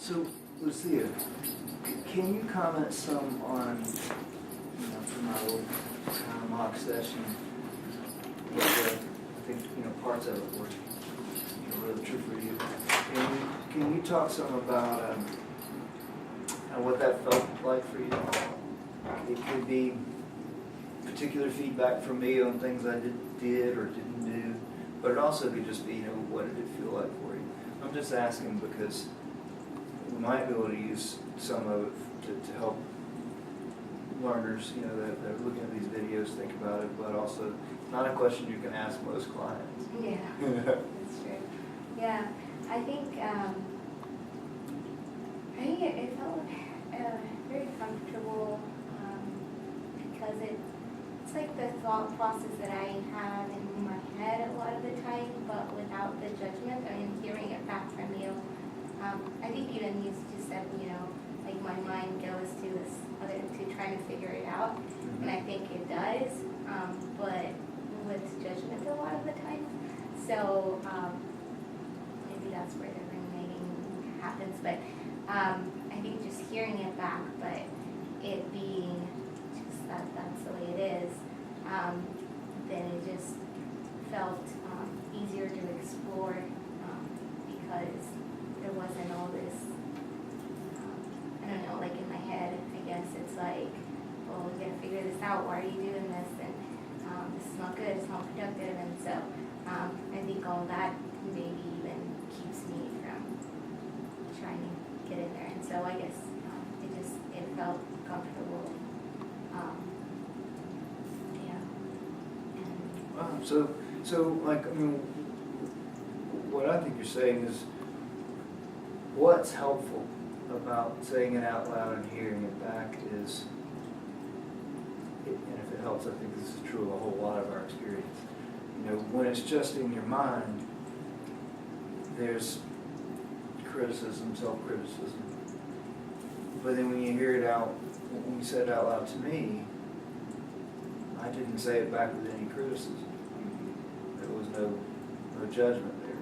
So, Lucia, can you comment some on, from my little kind of mock session, what I think, parts of it were really true for you. Can you talk some about what that felt like for you? It could be particular feedback from me on things I did or didn't do, but it also could just be, what did it feel like for you? I'm just asking because we might be able to use some of it to help learners, that are looking at these videos think about it, but also not a question you can ask most clients. Yeah, that's true. Yeah, I think it felt very comfortable because it's like the thought process that I have in my head a lot of the time, but without the judgment. I mean, hearing it back from you. I think even you just said, like my mind goes to this to trying to figure it out, and I think it does, but with judgment a lot of the time. So maybe that's where the ruminating happens. But I think just hearing it back, but it being just that's the way it is, then it just felt easier to explore because there wasn't all this, I don't know, like in my head, I guess it's like, well, we gotta figure this out, why are you doing this, and this is not good, it's not productive, and so I think all that maybe even keeps me from trying to get in there, and so I guess it felt comfortable, yeah. And Wow, so what I think you're saying is, what's helpful about saying it out loud and hearing it back is, and if it helps, I think this is true of a whole lot of our experience. When it's just in your mind, there's criticism, self-criticism. But then when you hear it out, when you said it out loud to me, I didn't say it back with any criticism. There was no judgment there.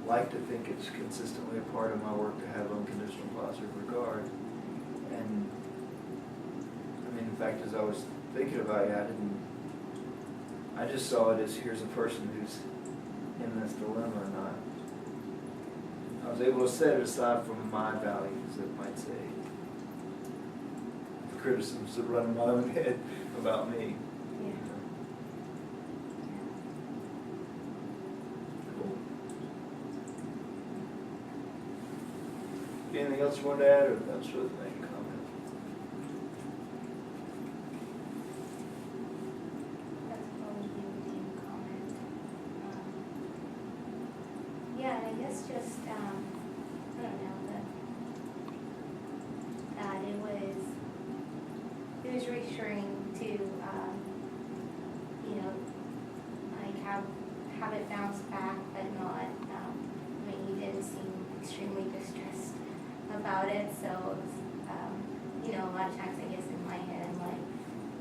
I like to think it's consistently a part of my work to have unconditional positive regard. And in fact, as I was thinking about it, I just saw it as, here's a person who's in this dilemma, and I was able to set it aside from my values, that might say, the criticisms that run in my own head about me. yeah. Cool. Anything else you want to add, or that's really the main comment? That's probably the main comment. Yeah, and I guess just, I don't know, that it was reassuring to, like have it bounce back, but not, you didn't seem extremely distressed about it, so, a lot of times I guess in my head I'm like,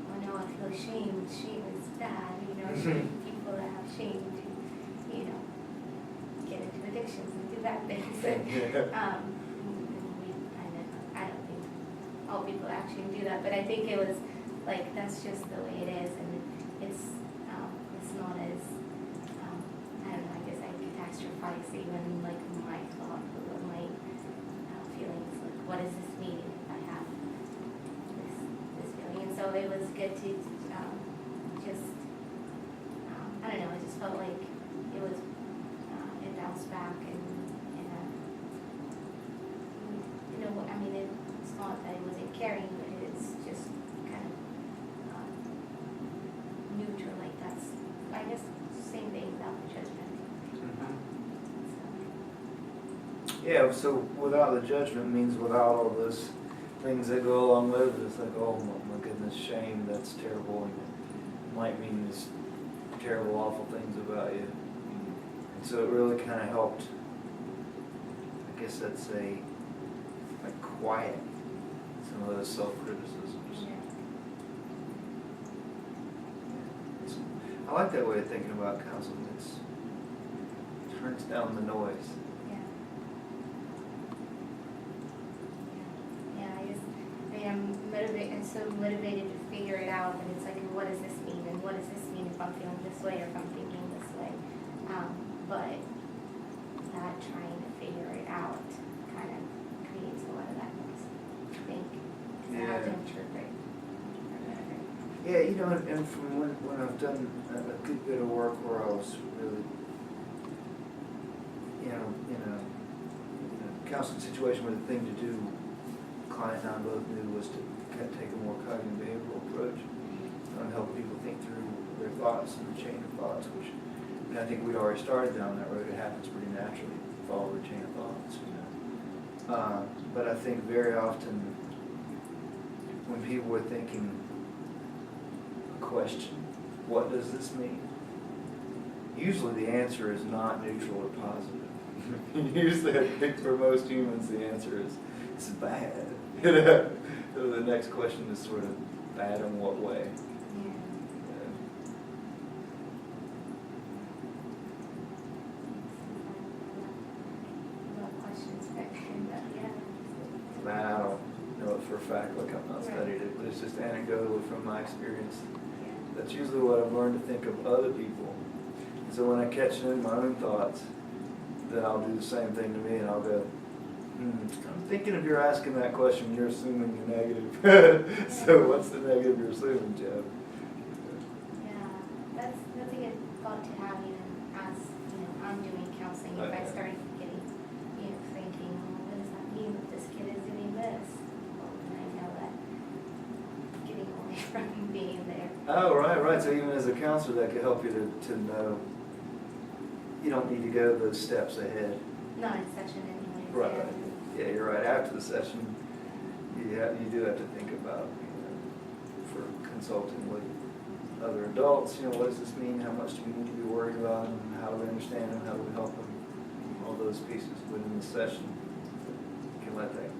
oh no, I feel shame is bad, shame, people that have shame to, get into addictions and do bad things, and, I don't think all people actually do that, but I think it was, like, that's just the way it is, and it's not as, I don't know, I guess I catastrophize even, like, my thought or my feelings, like, what does this mean if I have this feeling? And so it was good to just, I don't know, it just felt like it was, it bounced back and it's not that it wasn't caring, but it's just kind of neutral, like that's, I guess, same thing without the judgment. Yeah, so without the judgment means without all those things that go along with it. It's like, oh my goodness, shame, that's terrible. And it might mean these terrible, awful things about you. And so it really kind of helped, I guess I'd say, like quiet some of those self-criticisms. Yeah. I like that way of thinking about counseling. It turns down the noise. Yeah. motivated to figure it out, and it's like, what does this mean, and what does this mean if I'm feeling this way or if I'm thinking this way? But not trying to figure it out kind of creates a lot of that noise, I think. 'Cause I have to interpret. Yeah, you know, and from when I've done a good bit of work where I was really, you know, in a counseling situation where the thing to do, client and I both knew, was to kind of take a more cognitive behavioral approach and help people think through their thoughts and the chain of thoughts, which, and I think we'd already started down that road. It happens pretty naturally, follow the chain of thoughts, you know. But I think very often when people were thinking a question, what does this mean? Usually the answer is not neutral or positive. Usually I think for most humans the answer is, it's bad. You know? So the next question is sort of, bad in what way? I don't know it for a fact, like I've not studied it, but it's just anecdotally from my experience. That's usually what I've learned to think of other people. And so when I catch them in my own thoughts, then I'll do the same thing to me, and I'll go, I'm thinking if you're asking that question, you're assuming you're negative. So what's the negative you're assuming, Jeff? Yeah, that's a good thought to have even as, I'm doing counseling. If I start getting, thinking, what does that mean if this kid is doing this? Well, then I know that getting away from being there. Oh, right. So even as a counselor, that could help you to know you don't need to go those steps ahead. Not in session anyway. Right. Yeah, you're right. After the session, you do have to think about, for consulting with other adults, what does this mean? How much do we need to be worried about them? How do we understand them? How do we help them? All those pieces within the session. You can let that,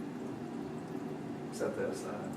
set that aside.